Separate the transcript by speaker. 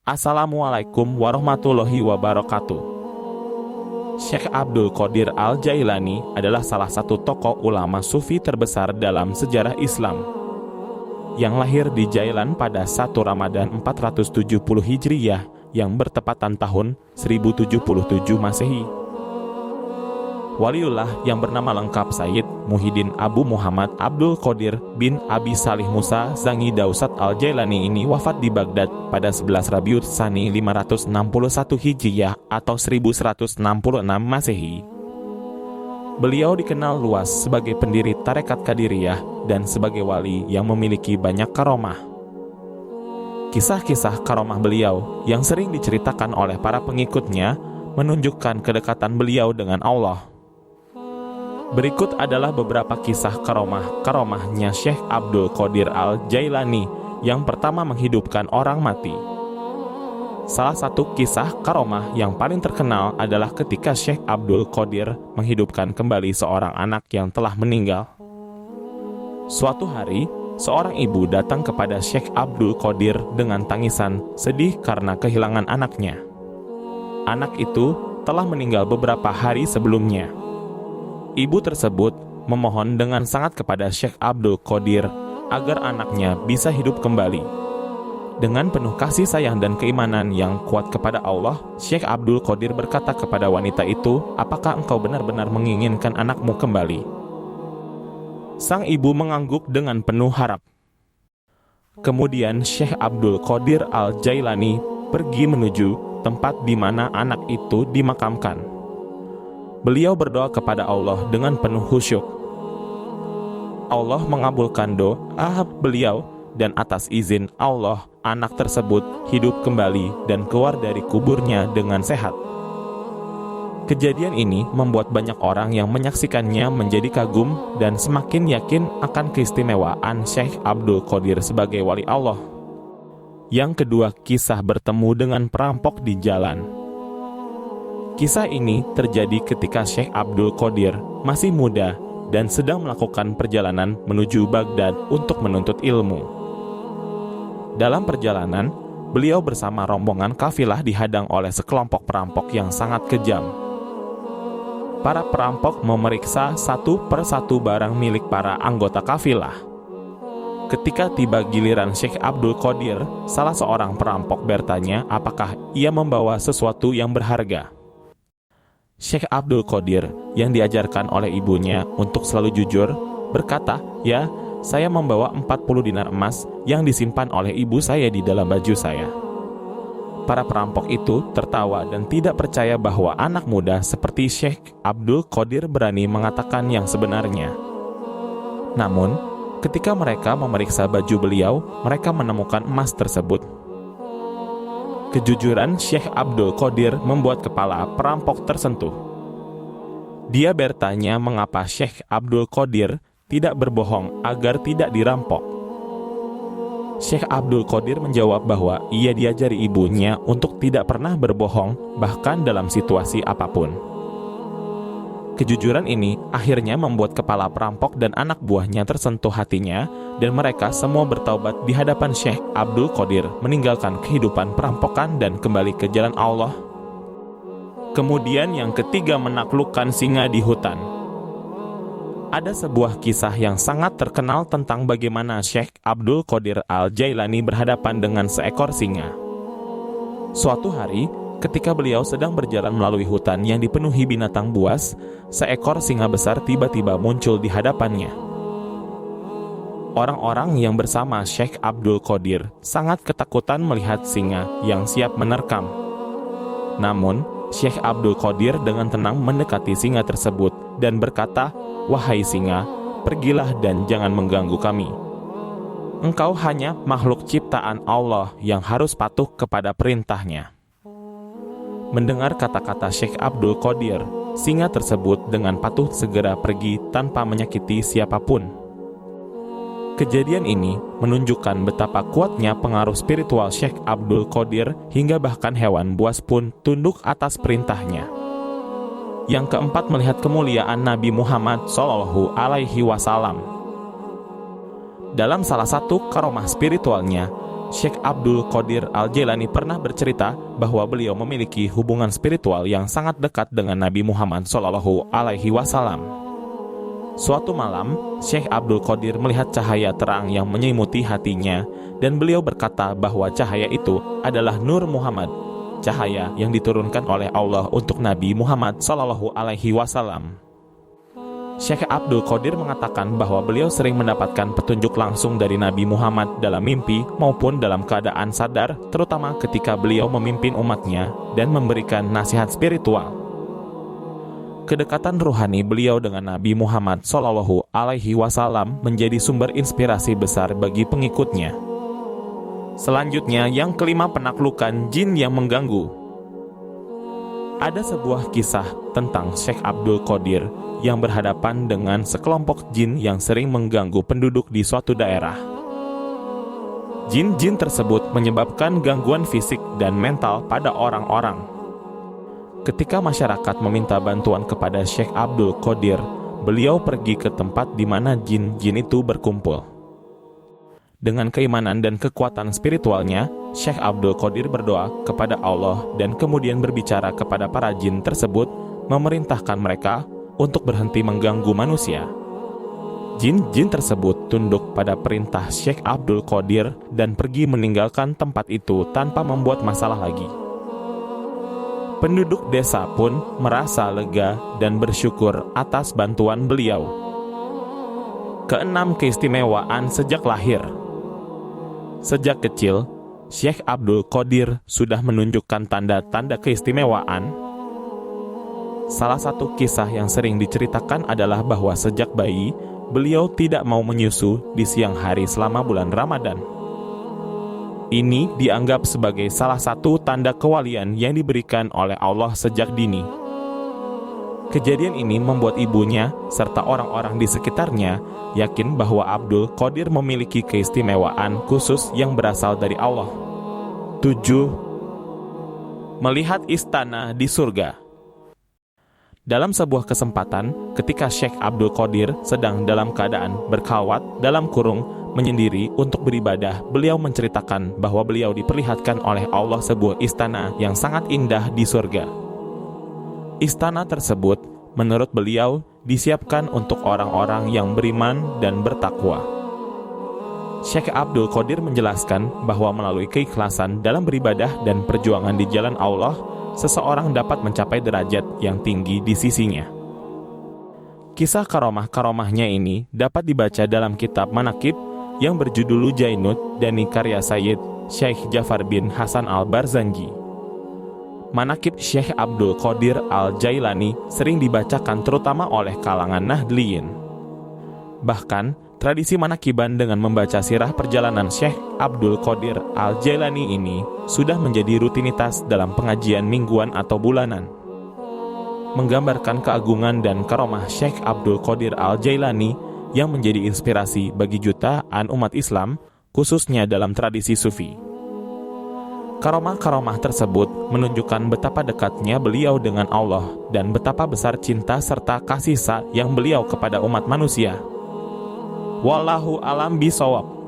Speaker 1: Assalamualaikum warahmatullahi wabarakatuh. Syekh Abdul Qadir Al-Jailani adalah salah satu tokoh ulama sufi terbesar dalam sejarah Islam, yang lahir di Jailan pada 1 Ramadan 470 Hijriyah yang bertepatan tahun 1077 Masehi. Waliullah yang bernama lengkap Sayyid Muhyiddin Abu Muhammad Abdul Qadir bin Abi Salih Musa Zangi Dausat Al-Jailani ini wafat di Baghdad pada 11 Rabiul Tsani 561 Hijriyah atau 1166 Masehi. Beliau dikenal luas sebagai pendiri Tarekat Qadiriyah dan sebagai wali yang memiliki banyak karomah. Kisah-kisah karomah beliau yang sering diceritakan oleh para pengikutnya menunjukkan kedekatan beliau dengan Allah. Berikut adalah beberapa kisah karomahnya Syekh Abdul Qadir Al-Jailani. Yang pertama, menghidupkan orang mati. Salah satu kisah karomah yang paling terkenal adalah ketika Syekh Abdul Qadir menghidupkan kembali seorang anak yang telah meninggal. Suatu hari, seorang ibu datang kepada Syekh Abdul Qadir dengan tangisan sedih karena kehilangan anaknya. Anak itu telah meninggal beberapa hari sebelumnya. Ibu tersebut memohon dengan sangat kepada Syekh Abdul Qadir agar anaknya bisa hidup kembali. Dengan penuh kasih sayang dan keimanan yang kuat kepada Allah, Syekh Abdul Qadir berkata kepada wanita itu, "Apakah engkau benar-benar menginginkan anakmu kembali?" Sang ibu mengangguk dengan penuh harap. Kemudian Syekh Abdul Qadir Al-Jailani pergi menuju tempat di mana anak itu dimakamkan. Beliau berdoa kepada Allah dengan penuh khusyuk. Allah mengabulkan doa beliau dan atas izin Allah, anak tersebut hidup kembali dan keluar dari kuburnya dengan sehat. Kejadian ini membuat banyak orang yang menyaksikannya menjadi kagum dan semakin yakin akan keistimewaan Syekh Abdul Qadir sebagai wali Allah. Yang kedua, kisah bertemu dengan perampok di jalan. Kisah ini terjadi ketika Syekh Abdul Qadir masih muda dan sedang melakukan perjalanan menuju Baghdad untuk menuntut ilmu. Dalam perjalanan, beliau bersama rombongan kafilah dihadang oleh sekelompok perampok yang sangat kejam. Para perampok memeriksa satu persatu barang milik para anggota kafilah. Ketika tiba giliran Syekh Abdul Qadir, salah seorang perampok bertanya apakah ia membawa sesuatu yang berharga. Syekh Abdul Qadir yang diajarkan oleh ibunya untuk selalu jujur berkata, "Ya, saya membawa 40 dinar emas yang disimpan oleh ibu saya di dalam baju saya." Para perampok itu tertawa dan tidak percaya bahwa anak muda seperti Syekh Abdul Qadir berani mengatakan yang sebenarnya. Namun, ketika mereka memeriksa baju beliau, mereka menemukan emas tersebut. Kejujuran Syekh Abdul Qadir membuat kepala perampok tersentuh. Dia bertanya mengapa Syekh Abdul Qadir tidak berbohong agar tidak dirampok. Syekh Abdul Qadir menjawab bahwa ia diajari ibunya untuk tidak pernah berbohong bahkan dalam situasi apapun. Kejujuran ini akhirnya membuat kepala perampok dan anak buahnya tersentuh hatinya dan mereka semua bertaubat di hadapan Syekh Abdul Qadir, meninggalkan kehidupan perampokan dan kembali ke jalan Allah. Kemudian yang ketiga, menaklukkan singa di hutan. Ada sebuah kisah yang sangat terkenal tentang bagaimana Syekh Abdul Qadir Al-Jailani berhadapan dengan seekor singa. Suatu hari, ketika beliau sedang berjalan melalui hutan yang dipenuhi binatang buas, seekor singa besar tiba-tiba muncul di hadapannya. Orang-orang yang bersama Syekh Abdul Qadir sangat ketakutan melihat singa yang siap menerkam. Namun, Syekh Abdul Qadir dengan tenang mendekati singa tersebut dan berkata, "Wahai singa, pergilah dan jangan mengganggu kami. Engkau hanya makhluk ciptaan Allah yang harus patuh kepada perintahnya." Mendengar kata-kata Syekh Abdul Qadir, singa tersebut dengan patuh segera pergi tanpa menyakiti siapapun. Kejadian ini menunjukkan betapa kuatnya pengaruh spiritual Syekh Abdul Qadir hingga bahkan hewan buas pun tunduk atas perintahnya. Yang keempat, melihat kemuliaan Nabi Muhammad SAW. Dalam salah satu karomah spiritualnya, Syekh Abdul Qadir Al-Jailani pernah bercerita bahwa beliau memiliki hubungan spiritual yang sangat dekat dengan Nabi Muhammad SAW. Suatu malam, Syekh Abdul Qadir melihat cahaya terang yang menyelimuti hatinya, dan beliau berkata bahwa cahaya itu adalah Nur Muhammad, cahaya yang diturunkan oleh Allah untuk Nabi Muhammad SAW. Syekh Abdul Qadir mengatakan bahwa beliau sering mendapatkan petunjuk langsung dari Nabi Muhammad dalam mimpi maupun dalam keadaan sadar, terutama ketika beliau memimpin umatnya dan memberikan nasihat spiritual. Kedekatan ruhani beliau dengan Nabi Muhammad SAW menjadi sumber inspirasi besar bagi pengikutnya. Selanjutnya, yang kelima, penaklukan jin yang mengganggu. Ada sebuah kisah tentang Syekh Abdul Qadir yang berhadapan dengan sekelompok jin yang sering mengganggu penduduk di suatu daerah. Jin-jin tersebut menyebabkan gangguan fisik dan mental pada orang-orang. Ketika masyarakat meminta bantuan kepada Syekh Abdul Qadir, beliau pergi ke tempat di mana jin-jin itu berkumpul. Dengan keimanan dan kekuatan spiritualnya, Syekh Abdul Qadir berdoa kepada Allah dan kemudian berbicara kepada para jin tersebut, memerintahkan mereka untuk berhenti mengganggu manusia. Jin-jin tersebut tunduk pada perintah Syekh Abdul Qadir dan pergi meninggalkan tempat itu tanpa membuat masalah lagi. Penduduk desa pun merasa lega dan bersyukur atas bantuan beliau. Keenam, keistimewaan sejak lahir. Sejak kecil, Syekh Abdul Qadir sudah menunjukkan tanda-tanda keistimewaan. Salah satu kisah yang sering diceritakan adalah bahwa sejak bayi, beliau tidak mau menyusu di siang hari selama bulan Ramadan. Ini dianggap sebagai salah satu tanda kewalian yang diberikan oleh Allah sejak dini. Kejadian ini membuat ibunya serta orang-orang di sekitarnya yakin bahwa Abdul Qadir memiliki keistimewaan khusus yang berasal dari Allah. 7. Melihat istana di surga. Dalam sebuah kesempatan, ketika Syekh Abdul Qadir sedang dalam keadaan berkhalwat dalam kurung menyendiri untuk beribadah, beliau menceritakan bahwa beliau diperlihatkan oleh Allah sebuah istana yang sangat indah di surga. Istana tersebut, menurut beliau, disiapkan untuk orang-orang yang beriman dan bertakwa. Syekh Abdul Qadir menjelaskan bahwa melalui keikhlasan dalam beribadah dan perjuangan di jalan Allah, seseorang dapat mencapai derajat yang tinggi di sisinya. Kisah karomah-karomahnya ini dapat dibaca dalam kitab Manaqib yang berjudul Jainud dan karya Sayyid Syekh Ja'far bin Hasan Al-Barzanji. Manaqib Syekh Abdul Qadir Al-Jailani sering dibacakan terutama oleh kalangan Nahdliyin. Bahkan, tradisi manakiban dengan membaca sirah perjalanan Syekh Abdul Qadir Al-Jailani ini sudah menjadi rutinitas dalam pengajian mingguan atau bulanan. Menggambarkan keagungan dan karomah Syekh Abdul Qadir Al-Jailani yang menjadi inspirasi bagi jutaan umat Islam, khususnya dalam tradisi Sufi. Karomah-karomah tersebut menunjukkan betapa dekatnya beliau dengan Allah dan betapa besar cinta serta kasih sayang beliau kepada umat manusia. Wallahu a'lam bishawab.